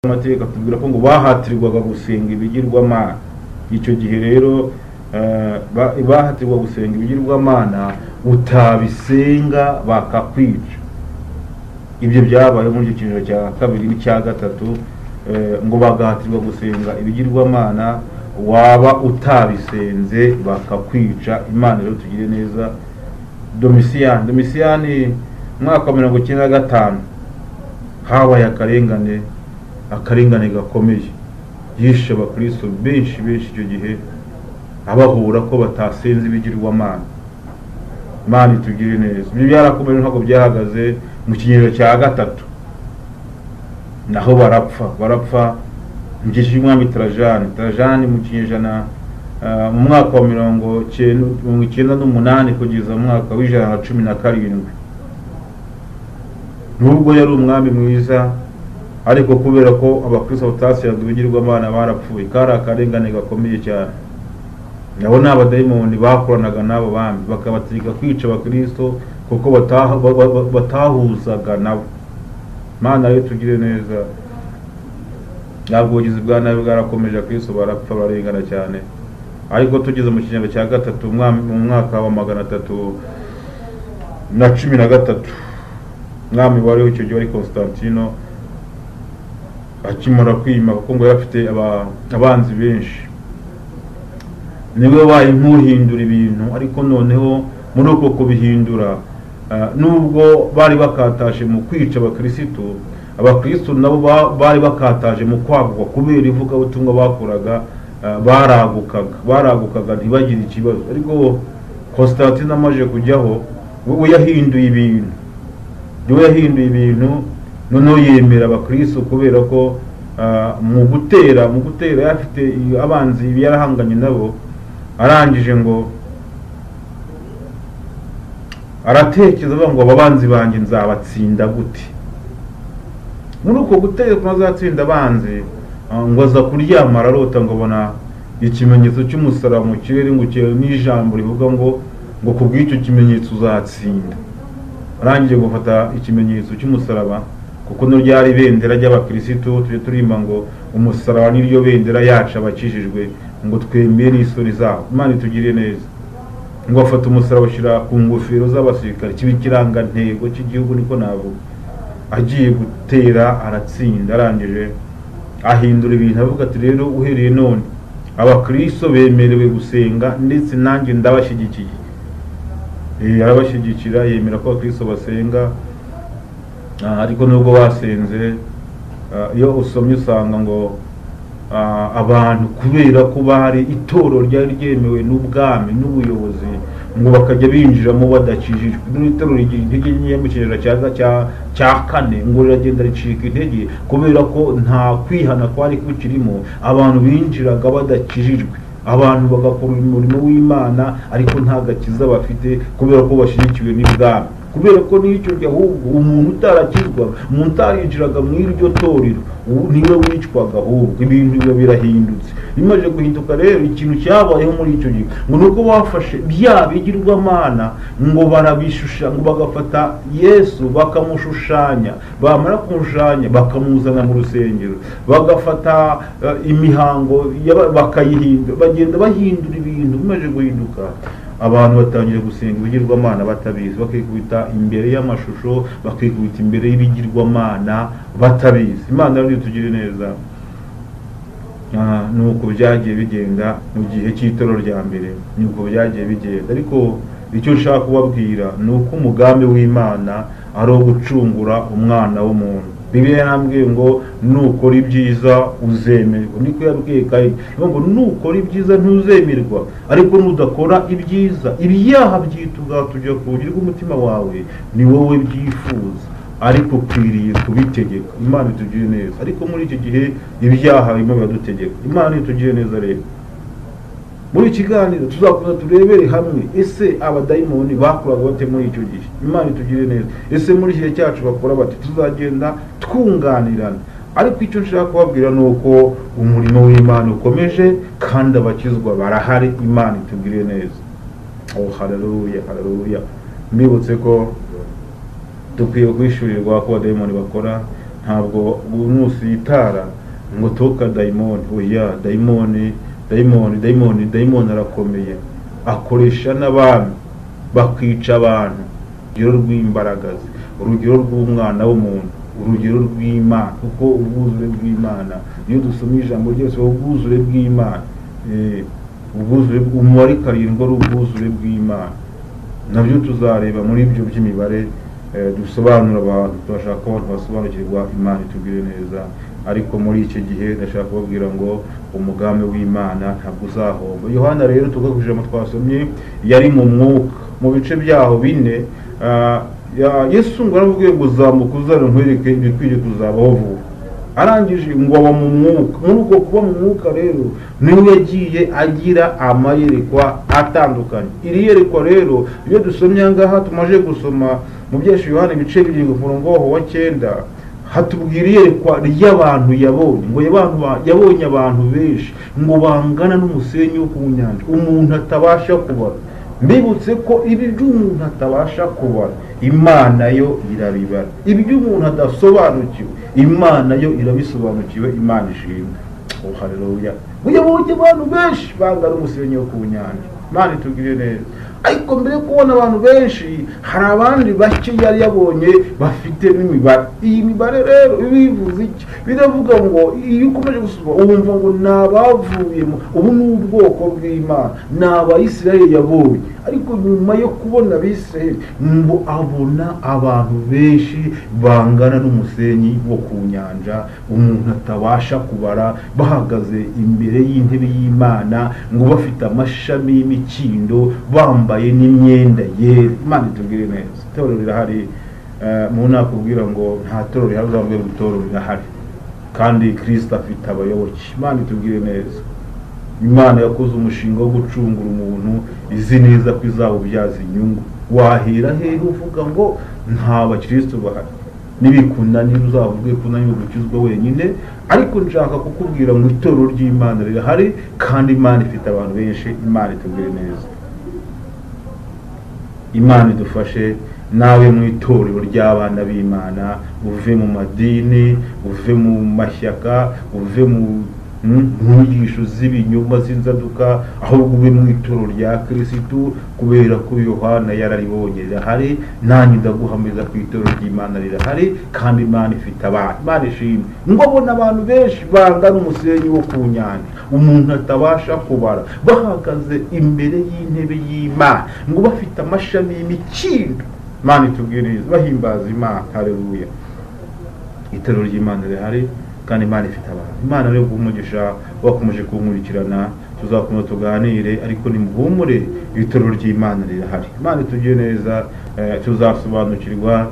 amateka tubwira ko ngo bahatirirwaga gusenga ibigirwamana. Icyo gihe rero bahatirwa gusenga ibigirwamana, utabisenga bakakwica. Ibyo byabaye muri icyo kinyejana cya kabiri n'icya gatatu, ngo bagahatirwa gusenga ibigirwamana, waba utabisenze bakakwica. Imana rero tugire neza. Domisiyani mwaka 1995 habaye akarengane gakomeye, yishe abakristo benshi icyo gihe, abahura ko batasenze ibigirwamana. Imana tugire neza. Ibyo byarakomeje ntabwo byahagaze mu kinyejana cya gatatu, naho barapfa mu gihe cy'umwami Trajani mu kinyejana mu mwaka wa 98 kugeza mu mwaka wa 117. Nubwo yari umwami mwiza, ariko kubera ko abakristo batasenga ibigirwamana barapfuye. Kari akarengane gakomeye cyane. Nabo n'abadayimoni bakoranaga n'abo bami, bakabategeka kwica abakristo kuko batahuzaga nabo. Mana rero tugire neza. Ntabwo ubugizi bwa nabi bwarakomeje, abakristo barapfa barengana cyane. Ariko tugeze mu kinyejana cya gatatu mu mwaka wa 313, mwami wariho icyo gihe wari Constantino, akimara kwima kuko ngo yafite abanzi benshi. Niwe wabaye nk'uhindura ibintu, ariko noneho muri uko kubihindura, nubwo bari bakataje mu kwica abakristo nabo bari bakataje mu kwagwa kubera ivugabutumwa bakoraga. Baragukaga ntibagire ikibazo. Ariko Constantine amaje kujyaho, we yahinduye ibintu, noneho yemera abakristo kubera ko mu gutera yafite abanzi yarahanganye nabo. Arangije ngo aratekereza ngo ababanzi banjye nzabatsinda gute. Muri uko gutera ko azatsinda abanzi, ngo aza kuryama ararota ngo abona ikimenyetso cy'umusaraba mu kirere, ngo n'ijambo rivuga ngo kubw'icyo kimenyetso uzatsinda. Arangije gufata ikimenyetso cy'umusaraba, kuko no ryari bendera ry'abakristo, tuje turimba ngo umusaraba niryo bendera yacu abakijijwe, ngo twemeye n'isuri zabo. Imana tugire neza. Ngo afata umusaraba ashira ku ngofero z'abasirikare, kibikirangantego cy'igihugu, niko navuga. Agiye gutera aratsinda. Arangije ahindura ibintu, avuga ati rero uhereye none abakristo bemerewe gusenga, ndetse nanjye ndabashyigikiye. Arabashyigikira, yemera ko abakristo basenga. Ariko nubwo basenze, iyo usomye usanga ngo abantu kubera ko bari itoro ryari ryemewe n'ubwami n'ubuyobozi, ngo bakajya binjiramo badakijijwe. N'itoro rigira intege nke mu kinyejana cya 4, ngo riragenda ricika intege kubera ko nta kwihana kwari kukirimo. Abantu binjiraga badakijijwe, abantu bagakora umurimo w'Imana ariko nta gakiza bafite, kubera ko bashyigikiwe n'ibwami. Kubera ko n'icyo gihe ahubwo umuntu utarakizwa, umuntu utarinjiraga mu iryo torero, niwe wicwaga. Ahubwo ibintu biba birahindutse. Bimaze guhinduka rero, ikintu cyabayeho muri icyo gihe ngo nuko bafashe bya bigirwamana, ngo barabishusha, ngo bagafata Yesu bakamushushanya, bamara kumushushanya bakamuzana mu rusengero, bagafata imihango bakayihindura, bagenda bahindura ibintu. Bimaze guhinduka, abantu batangiye gusenga ibigirwamana batabizi, bakikubita imbere y'amashusho, bakikubita imbere y'ibigirwamana batabizi. Imana rero tugire neza. Nuko byagiye bigenda mu gihe cy'itoro rya mbere, nuko byagiye bigenda. Ariko icyo nshaka kubabwira ni uko umugambi w'Imana ari uwo gucungura umwana w'umuntu. Bibiliya yarambwiye ngo nukora ibyiza uzemerwa. Niko yabwiye Kayini, ngo nukora ibyiza ntuzemerwa, ariko nudakora ibyiza ibyaha byitujya kugira umutima wawe ni wowe byifuza, ariko ukwiriye kubitegeka. Imana itugire neza. Ariko muri iki gihe ibyaha birimo biradutegeka. Imana itugire neza. Rero muri ikiganiro tuzakomeza turebere hamwe, ese abadayimoni bakoraga bate muri icyo gihe. Imana itugire neza. Ese muri iki gihe cyacu bakora bate. Tuzagenda twunganirana. Ariko icyo nshaka kubabwira ni uko umurimo w'Imana ukomeje, kandi abakizwa barahari. Imana itugire neza. Oh, haleluya, haleluya. Mbibutse ko dukwiye kwishyurirwa ko abadayimoni bakora, ntabwo nusitara ngo toka dayimoni. Oya, dayimoni arakomeye, akoresha n'abantu bakica abantu. Urugero rw'imbaragazi, urugero rw'umwana w'umuntu, urugero rw'Imana, kuko ubwuzure bw'Imana iyo dusomye ijambo ryose ubwuzure bw'Imana, ubwuzure umubare 7 ari ubwuzure bw'Imana. Nabyo tuzareba muri ibyo by'imibare dusobanura abantu, turashaka ko abantu basobanukirwa Imana itugire neza. Ariko muri iki gihe ndashaka kubabwira ngo umugambi w'Imana ntabwo uzahomba. Yohana rero tugakuje mu twasomye yari mu mwuka mu bice byaho 4. Yesu ngo aravuga ngo zamuka uzana nkwereke ibikwiye kuzabaho vuba. Arangije ngo aba mu mwuka. Muri uko kuba mu mwuka rero niwe yagiye agira amayerekwa atandukanye. Iri yerekwa rero iyo dusomye ngaha tumaje gusoma mu byesho Yohana ibice 7 umurongo wa 9 hatubwira iyerekwa ry'abantu yabonye, ngo yabonye abantu benshi ngo bangana n'umusenyi wo ku nyanja umuntu atabasha kubara. Mbibutse ko ibi by'umuntu atabasha kubara Imana yo irabibara, ibi by'umuntu adasobanukiwe Imana yo irabisobanukiwe. Imana ishimwe. Oh haleluya. Yabonye abantu benshi bangana n'umusenyi wo ku nyanja. Imana itugire neza. Ariko mbere kubona abantu benshi hari abandi bake yari yabonye bafite n'imibare. Iyi mibare rero bivuze iki? Biravuga ngo iyo ukomeje gusoma ubumva ngo nabavuyemo ubu n'ubwoko bw'Imana, n'Abayisiraheli yabonye. Ariko nyuma yo kubona Abisiraheli ngo abona abantu benshi bangana n'umusenyi wo ku nyanja umuntu atabasha kubara, bahagaze imbere y'intebe y'Imana ngo bafite amashami y'imikindo, bambaye n'imyenda yera. Imana itugire neza. Itorero rirahari. Mu nakubwira ngo nta torero rihari, uzambwira ngo itorero rirahari kandi Kristo afite abayoboke. Imana itugire neza. Imana yakoze umushinga wo gucungura umuntu, izi neza ko izawubyaza inyungu. Wahera hehe uvuga ngo nta bakristo bahari? Nibikunanira uzavuge ko nanyo gukizwa wenyine. Ariko nshaka kukubwira ngo itorero ry'Imana rirahari kandi Imana ifite abantu benshi. Imana itugire neza. Imana idufashe nawe mu itorero ry'abana b'Imana, uve mu madini, uve mu mashyaka, uve mu nyigisho z'ibinyoma z'inzaduka, ahubwo ube mu itorero rya Kristo, kubera ko Yohana yararibonye rirahari. Nanjye ndaguhamiriza ku itorero ry'Imana rirahari kandi Imana ifite abantu. Imana ishimwe. Ngo abona abantu benshi bangana umusenyi wo ku nyanja umuntu atabasha kubara, bahagaze imbere y'intebe y'Imana ngo bafite amashami y'imikindo. Imana itubwiriza bahimbaza Imana. Haleluya. Itorero ry'Imana rihari kandi Imana ifite abantu. Imana rero umugisha wakomeje kumurikirana, tuzakomeza tuganire, ariko nimuhumure itorero ry'Imana rirahari. Imana itugire neza. Tuzasobanukirwa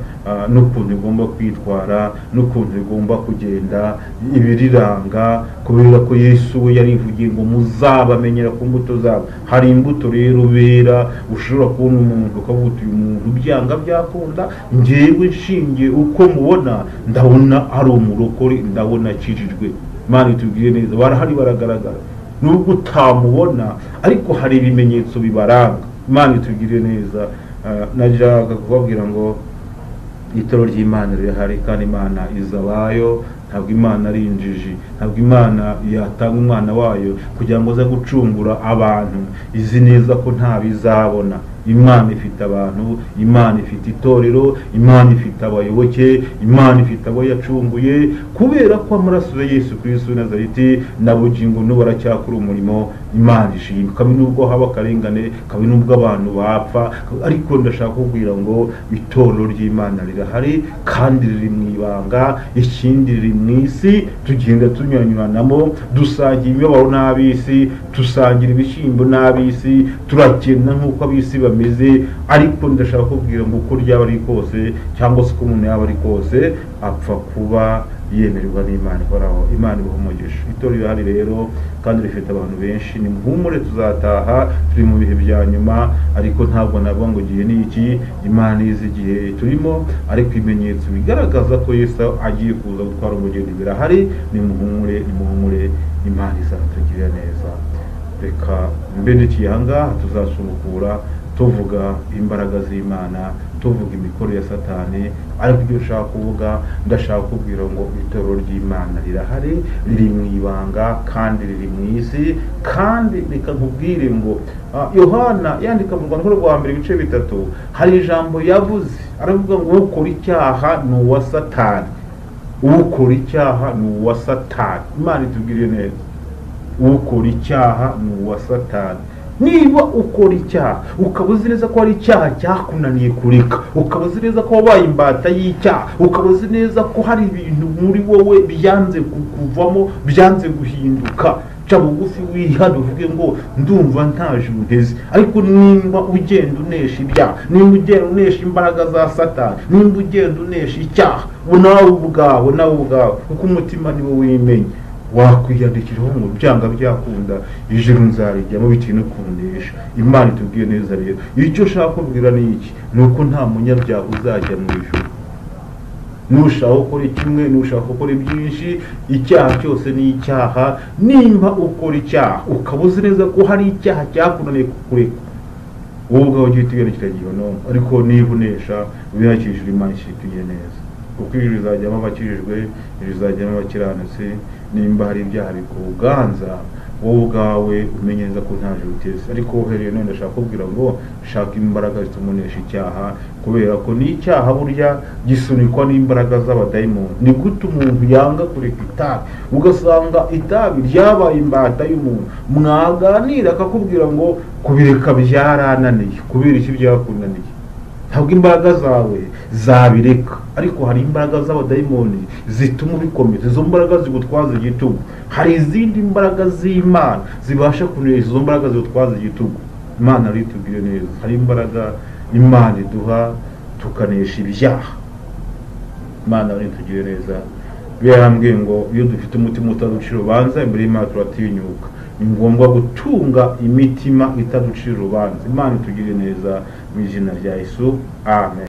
n'ukuntu igomba kwitwara, n'ukuntu igomba kugenda, ibiriranga, kubera ko Yesu we yarivugiye ngo muzabamenyera ku mbuto zabo. Hari imbuto rero bera ushobora kubona umuntu ukavuga uyu muntu byanga byakunda, njyewe nshingiye uko mubona ndabona ari umurokore, ndabona akijijwe. Imana itugire neza. Barahari, baragaragara nubwo utamubona, ariko hari ibimenyetso bibaranga. Imana itugire neza. Najyaga kubabwira ngo itorero ry'Imana rirahari kandi Imana izabayo. Ntabwo Imana ari injiji, ntabwo Imana yatanga umwana wayo kugira ngo aze gucungura abantu. Izi neza ko nta bizabona. Imana ifite abantu, Imana ifite itorero, Imana ifite abayoboke, Imana ifite abo yacunguye, kubera ko amaraso ya Yesu Kristo Nazareti na bugingo n'ubu aracyakora umurimo. Imana ishimwe. Kabi nubwo haba akarengane, kabi nubwo abantu bapfa, ariko ndashaka kubwira ngo itorero ry'Imana rirahari kandi riri mu ibanga. Ikindi riri mu isi, tugenda tunyuranyuranamo, dusangira imibabaro n'ab'isi, dusangira ibishyimbo n'ab'isi, turakena nk'uko ab'isi bameze. Ariko ndashaka kubwira ngo uko ryaba ari kose, cyangwa se uko umuntu yaba ari kose, apfa kuba yemerwa n'Imana ihoraho. Imana ibahe umugisha. Itorero rihari rero kandi rifite abantu benshi. Ni muhumure, tuzataha, turi mu bihe bya nyuma, ariko ntabwo navuga ngo gihe ni iki. Imana izi igihe turimo, ariko ibimenyetso bigaragaza ko Yesu agiye kuza gutwara umugeni birahari. Ni muhumure, ni muhumure. Imana izatugirira neza. Reka mbe ndikiye aha ngaha, tuzasubukura tuvuga imbaraga z'Imana tuvuga imikoro ya satani, ariko ibyo ushaka kuvuga ndashaka kubwira ngo itorero ry'Imana rirahari, riri mu ibanga kandi riri mu isi. Kandi reka nkubwire ngo Yohana yandika mu Rwanda rwa mbere ibice 3 hari ijambo yavuze, aravuga ngo ukora icyaha ni uwa satani, ukora icyaha ni uwa satani. Imana itubwire neza, ukora icyaha ni uwa satani. Niba ukora icyaha ukaba uzi neza ko ari icyaha cyakunaniye kureka, ukaba uzi neza ko wabaye imbata y'icyaha, ukaba uzi neza ko hari ibintu muri wowe byanze kuvamo, byanze guhinduka, ca bugufi wihana uvuge ngo ndumva ntaje unteze. Ariko nimba ugenda unesha ibyaha, nimba ugenda unesha imbaraga za satani, nimba ugenda unesha icyaha, nawe ubwawe kuko umutima niwo wimenya, wakwiyandikiraho ngo byanga byakunda ijuru nzarijyamo bitewe no kunesha. Imana itubwiye neza rero, icyo ushaka kubwira ni iki, nuko nta munyabyaha uzajya mu ijuru. Nushaka gukora kimwe, nushaka gukora byinshi, icyaha cyose ni icyaha. Nimba ukora icyaha ukaba uzi neza ko hari icyaha cyakunaniye kureka, wowe ubwawe ugiye tugenda kiragiye no, ariko niba unesha bihakishije Imana ishituye neza, kuko ijuru rizajyamo abakijijwe, ijuru rizajyamo abakiranutsi. Nimba hari ibyaha bikuganza, wowe ubwawe umenye neza ko nta juru uteze. Ariko uhereye none ndashaka kubwira ngo shaka imbaraga zitumunesha icyaha, kubera ko ni icyaha burya gisunikwa n'imbaraga z'abadayimoni. Ni gute umuntu yanga kureka itabi, ugasanga itabi ryabaye imbata y'umuntu, mwaganira akakubwira ngo kubireka byarananiye. Kubera iki byakunaniye? Ntabwo imbaraga zawe zabireka, ariko hari imbaraga z'abadayimoni zituma ubikomeza. Izo mbaraga zigutwaza igitugu. Hari izindi mbaraga z'Imana zibasha kunesha izo mbaraga zigutwaza igitugu. Imana ritubwire neza, hari imbaraga Imana iduha tukanesha ibyaha. Imana ritubwire neza, birambwiye ngo iyo dufite umutima utaducira urubanza imbere y'Imana turatinyuka. Ni ngombwa gutunga imitima itaducira urubanza. Imana itugire neza mu izina rya Yesu, amen.